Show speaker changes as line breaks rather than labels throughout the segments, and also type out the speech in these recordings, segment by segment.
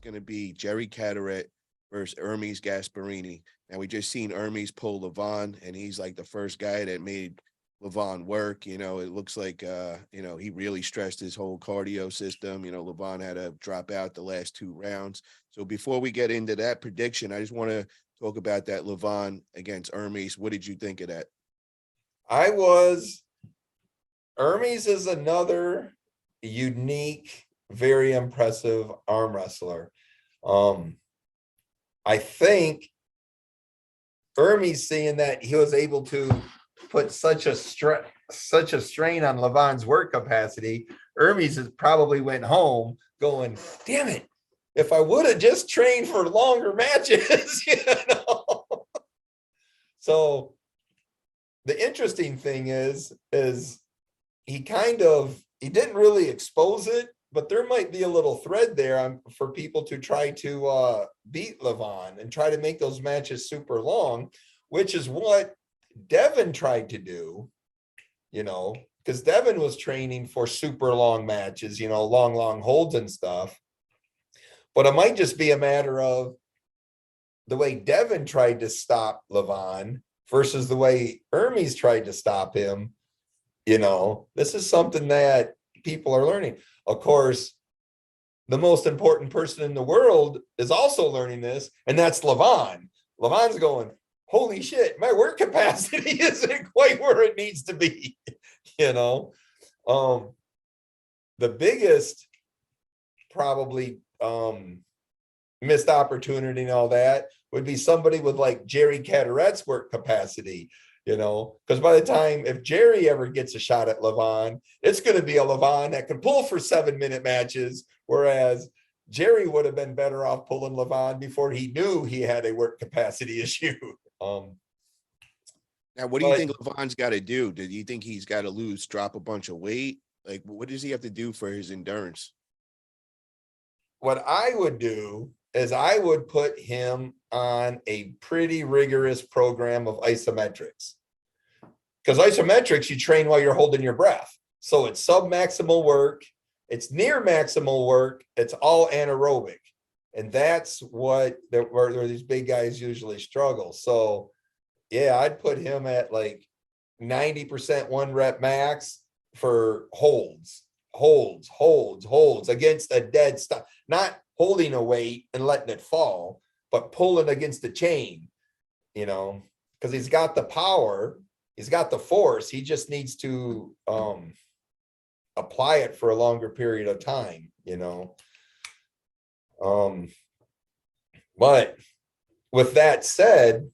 going to be Jerry Cadorette versus Ermes Gasparini. Now, we just seen Ermes pull Levon, and he's like the first guy that made Levon work. It looks like, he really stressed his whole cardio system. Levon had to drop out the last 2 rounds. So before we get into that prediction, I just want to talk about that Levon against Ermes. What did you think of that?
Ermes is another unique, very impressive arm wrestler. I think Ermes, seeing that he was able to put such a strain on Levon's work capacity, Ermes probably went home going, damn it, if I would have just trained for longer matches, So the interesting thing is he didn't really expose it, but there might be a little thread there for people to try to beat Levon and try to make those matches super long, which is what Devin tried to do, because Devin was training for super long matches, long holds and stuff. But it might just be a matter of the way Devin tried to stop Levon versus the way Ermes tried to stop him. This is something that people are learning. Of course, the most important person in the world is also learning this, and that's Levon. Levon's going, holy shit, my work capacity isn't quite where it needs to be. The biggest probably missed opportunity and all that would be somebody with like Jerry Cadorette's work capacity, because by the time, if Jerry ever gets a shot at Levon, it's going to be a Levon that can pull for 7-minute matches, whereas Jerry would have been better off pulling Levon before he knew he had a work capacity issue.
Now, what do you think Levon's got to do? Do you think he's got to drop a bunch of weight? Like, what does he have to do for his endurance?
What I would do is I would put him on a pretty rigorous program of isometrics. Because isometrics, you train while you're holding your breath. So it's sub-maximal work. It's near maximal work. It's all anaerobic. And that's where these big guys usually struggle. So, yeah, I'd put him at like 90% 1 rep max for holds against a dead stop, not holding a weight and letting it fall, but pulling against the chain, because he's got the power, he's got the force. He just needs to apply it for a longer period of time, but with that said,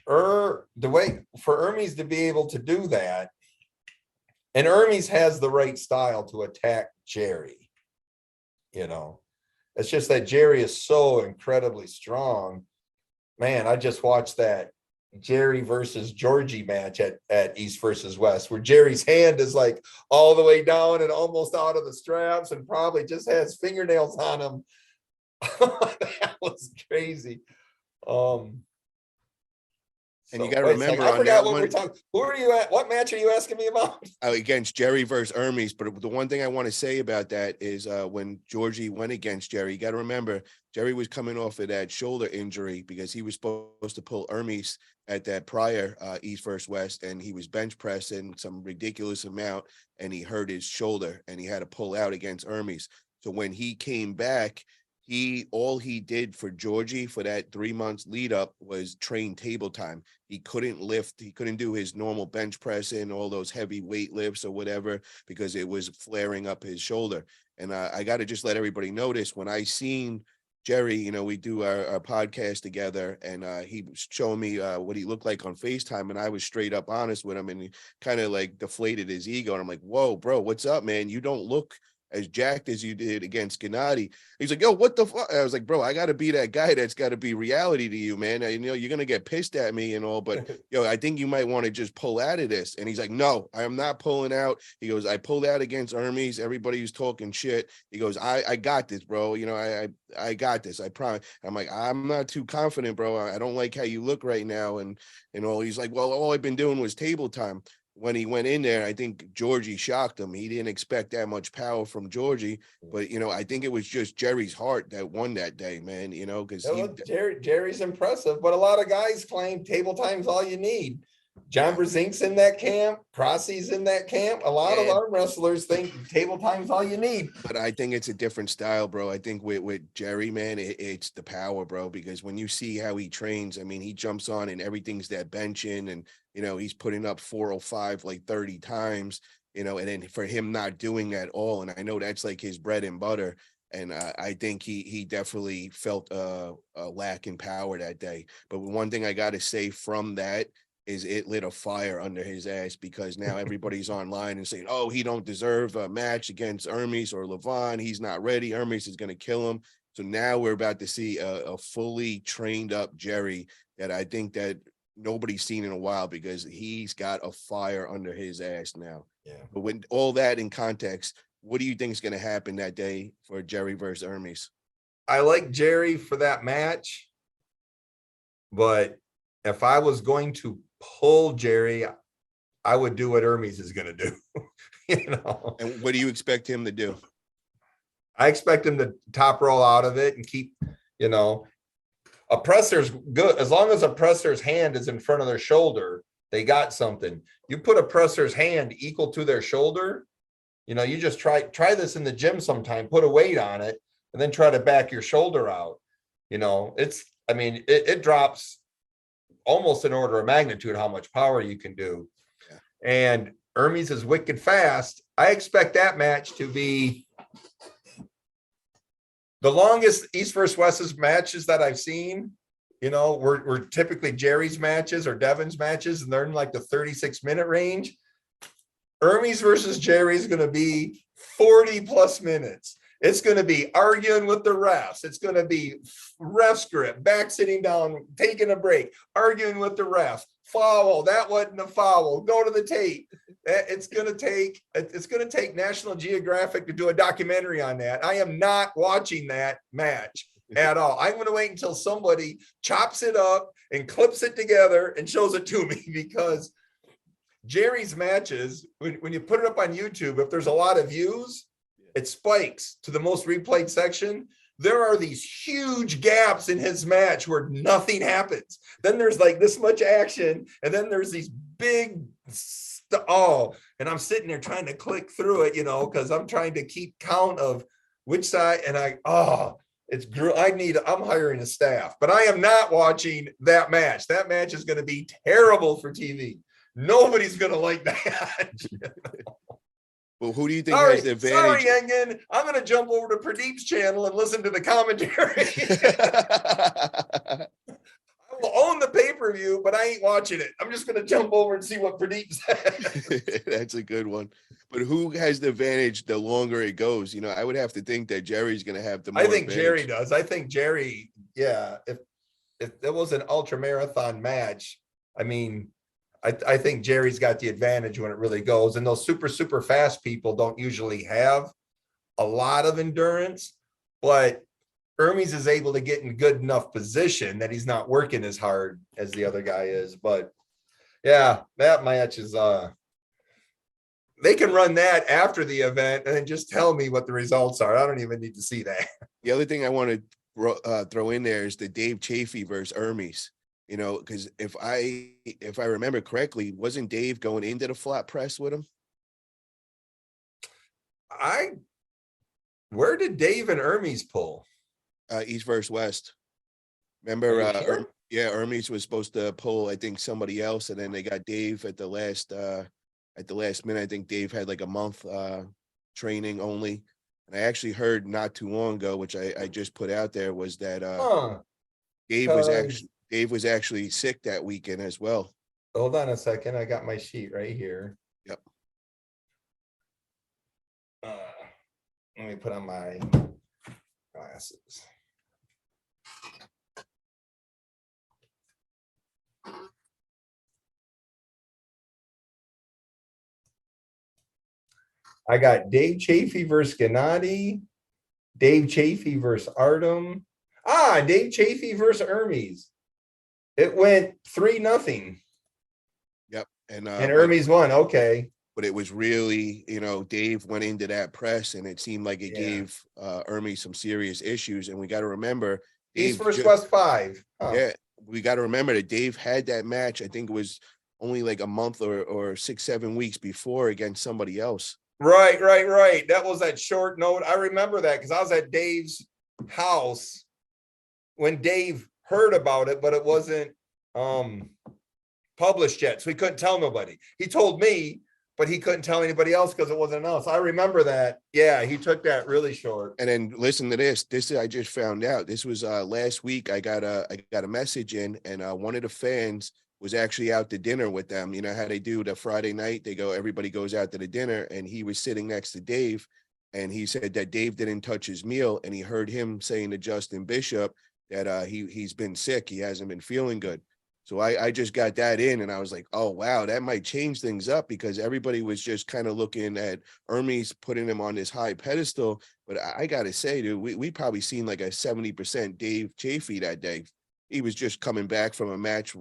the way for Ermes to be able to do that, and Ermes has the right style to attack Jerry. It's just that Jerry is so incredibly strong. Man, I just watched that Jerry versus Georgie match at East versus West, where Jerry's hand is like all the way down and almost out of the straps and probably just has fingernails on him. That was crazy.
And you got to remember,
I forgot what we're talking. Who are you at? What match are you asking me about?
Against Jerry versus Ermes. But the one thing I want to say about that is when Georgie went against Jerry, you got to remember Jerry was coming off of that shoulder injury because he was supposed to pull Ermes at that prior East versus West, and he was bench pressing some ridiculous amount, and he hurt his shoulder, and he had to pull out against Ermes. So when he came back, all he did for Georgie for that 3 months lead up was train table time. He couldn't lift, he couldn't do his normal bench press and all those heavy weight lifts or whatever, because it was flaring up his shoulder. And I got to just let everybody know this. When I seen Jerry, we do our podcast together, and he was showing me what he looked like on FaceTime, and I was straight up honest with him, and he kind of like deflated his ego. And I'm like, whoa, bro, what's up, man? You don't look as jacked as you did against Gennady. He's like, yo, what the fuck? I was like, bro, I got to be that guy. That's got to be reality to you, man. You're going to get pissed at me and all, but I think you might want to just pull out of this. And he's like, no, I am not pulling out. He goes, I pulled out against Ermes. Everybody was talking shit. He goes, I got this, bro. I got this. I promise. I'm like, I'm not too confident, bro. I don't like how you look right now. And all, he's like, well, all I've been doing was table time. when he went in there, I think Georgie shocked him. He didn't expect that much power from Georgie, but I think it was just Jerry's heart that won that day, man. Because
Jerry's impressive, but a lot of guys claim table time's all you need. John Brzezink's in that camp. Crossy's in that camp. A lot of arm wrestlers think table time's all you need.
But I think it's a different style, bro. I think with Jerry, man, it's the power, bro. Because when you see how he trains, I mean, he jumps on and everything's that benching, and he's putting up 405 like 30 times, and then for him not doing that all, and I know that's like his bread and butter. And I think he definitely felt a lack in power that day. But one thing I got to say from that is it lit a fire under his ass, because now everybody's online and saying, oh, he don't deserve a match against Ermes or Levon. He's not ready. Ermes is going to kill him. So now we're about to see a fully trained up Jerry that I think that nobody's seen in a while, because he's got a fire under his ass now.
Yeah.
But with all that in context, what do you think is going to happen that day for Jerry versus Ermes?
I like Jerry for that match, but if I was going to pull Jerry, I would do what Ermes is going to do.
And what do you expect him to do?
I expect him to top roll out of it and keep, a presser's good. As long as a presser's hand is in front of their shoulder, they got something. You put a presser's hand equal to their shoulder, you just try this in the gym sometime, put a weight on it, and then try to back your shoulder out. It drops almost an order of magnitude how much power you can do.
Yeah.
And Ermes is wicked fast. I expect that match to be the longest East versus West matches that I've seen. We're typically Jerry's matches or Devin's matches, and they're in like the 36-minute range. Ermes versus Jerry is going to be 40 plus minutes. It's going to be arguing with the refs. It's going to be ref script, back sitting down, taking a break, arguing with the refs. Foul. That wasn't a foul. Go to the tape. It's going to take National Geographic to do a documentary on that. I am not watching that match at all. I'm going to wait until somebody chops it up and clips it together and shows it to me, because Jerry's matches, when you put it up on YouTube, if there's a lot of views, it spikes to the most replayed section. There are these huge gaps in his match where nothing happens. Then there's like this much action, and then there's these big and I'm sitting there trying to click through it, because I'm trying to keep count of which side, and I'm hiring a staff, but I am not watching that match. That match is going to be terrible for TV. Nobody's going to like that.
Well, who do you think has the advantage?
Sorry, Engen. I'm going to jump over to Pradeep's channel and listen to the commentary. I will own the pay-per-view, but I ain't watching it. I'm just going to jump over and see what Pradeep says.
That's a good one. But who has the advantage the longer it goes? I would have to think that Jerry's going to have the more
I think
advantage.
Jerry does. I think Jerry, yeah, if it was an ultra marathon match, I think Jerry's got the advantage when it really goes. And those super, super fast people don't usually have a lot of endurance, but Ermes is able to get in good enough position that he's not working as hard as the other guy is. But yeah, that match is, they can run that after the event and then just tell me what the results are. I don't even need to see that.
The other thing I want to throw in there is the Dave Chafee versus Ermes. Because if I remember correctly, wasn't Dave going into the flat press with him?
Where did Dave and Ermes pull?
East versus West. Remember,
Sure?
Ermes was supposed to pull, I think, somebody else, and then they got Dave at the last minute. I think Dave had like a month training only. And I actually heard not too long ago, which I just put out there, was that Dave was actually sick that weekend as well.
Hold on a second. I got my sheet right here.
Yep.
Let me put on my glasses. I got Dave Chafee versus Gennady, Dave Chafee versus Artem. Dave Chafee versus Ermes. It went 3-0.
Yep. And
And Ermes won. Okay.
but it was really, Dave went into that press and it seemed like it
Yeah.
gave Ermes some serious issues. And we got to remember
East
Dave
versus West 5. Huh.
yeah, we got to remember that Dave had that match. I think it was only like a month or 6-7 weeks before against somebody else.
Right. That was that short note. I remember that because I was at Dave's house when Dave heard about it, but it wasn't published yet. So he couldn't tell nobody. He told me, but he couldn't tell anybody else because it wasn't announced. I remember that. Yeah, he took that really short.
And then listen to this. I just found out. This was last week. I got a message in, and one of the fans was actually out to dinner with them. You know how they do the Friday night? Everybody goes out to the dinner, and he was sitting next to Dave, and he said that Dave didn't touch his meal, and he heard him saying to Justin Bishop that he's been sick. He hasn't been feeling good. So I just got that in, and I was like, oh, wow, that might change things up because everybody was just kind of looking at Ermes, putting him on this high pedestal. But I got to say, dude, we probably seen like a 70% Dave Chafee that day. He was just coming back from a match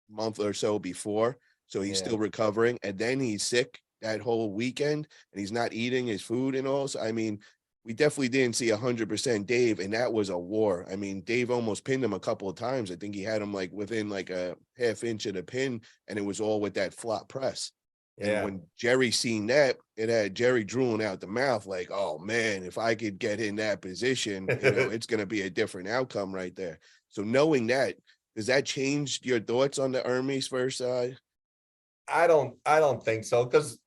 month or so before. So he's still recovering. And then he's sick that whole weekend and he's not eating his food and all. So, I mean, we definitely didn't see 100% Dave, and that was a war. I mean, Dave almost pinned him a couple of times. I think he had him like within like a half inch of the pin, and it was all with that flop press. Yeah. And when Jerry seen that, it had Jerry drooling out the mouth like, oh man, if I could get in that position, it's going to be a different outcome right there. So knowing that, does that change your thoughts on the Ermes first side?
I don't think so because,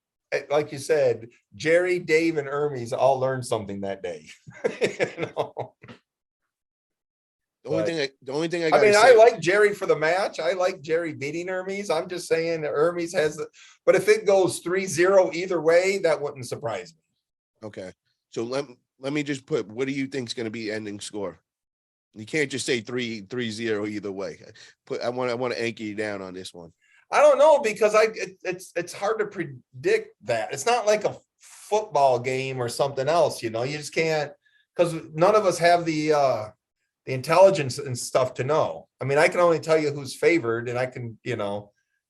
like you said, Jerry, Dave, and Ermes all learned something that day. The only thing I mean, I like Jerry for the match. I like Jerry beating Ermes. I'm just saying that Ermes has but if it goes 3-0 either way, that wouldn't surprise me.
Okay. So let me just put, what do you think is going to be ending score? You can't just say 3-0 either way. I want to anchor you down on this one.
I don't know because it's hard to predict that. It's not like a football game or something else, you just can't, because none of us have the intelligence and stuff to know. I mean, I can only tell you who's favored, and I can,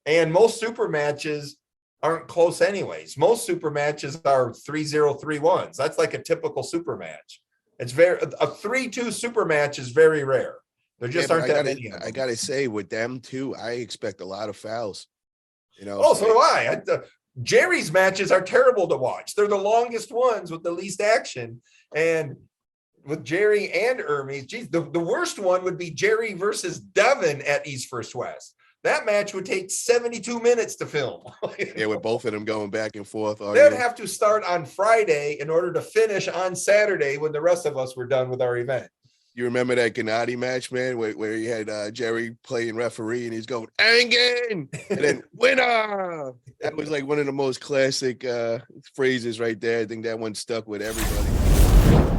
and most super matches aren't close anyways. Most super matches are 3-0, 3-1s. That's like a typical super match. It's a 3-2 super match is very rare. There just aren't that many.
I gotta say, with them too, I expect a lot of fouls.
Oh, so do I. Jerry's matches are terrible to watch. They're the longest ones with the least action. And with Jerry and Ermes, geez, the worst one would be Jerry versus Devin at East vs. West. That match would take 72 minutes to film.
Yeah, with both of them going back and forth.
They'd have to start on Friday in order to finish on Saturday when the rest of us were done with our event.
You remember that Gennady match, man, where he had Jerry playing referee and he's going, Angin! And then winner! That was like one of the most classic phrases right there. I think that one stuck with everybody.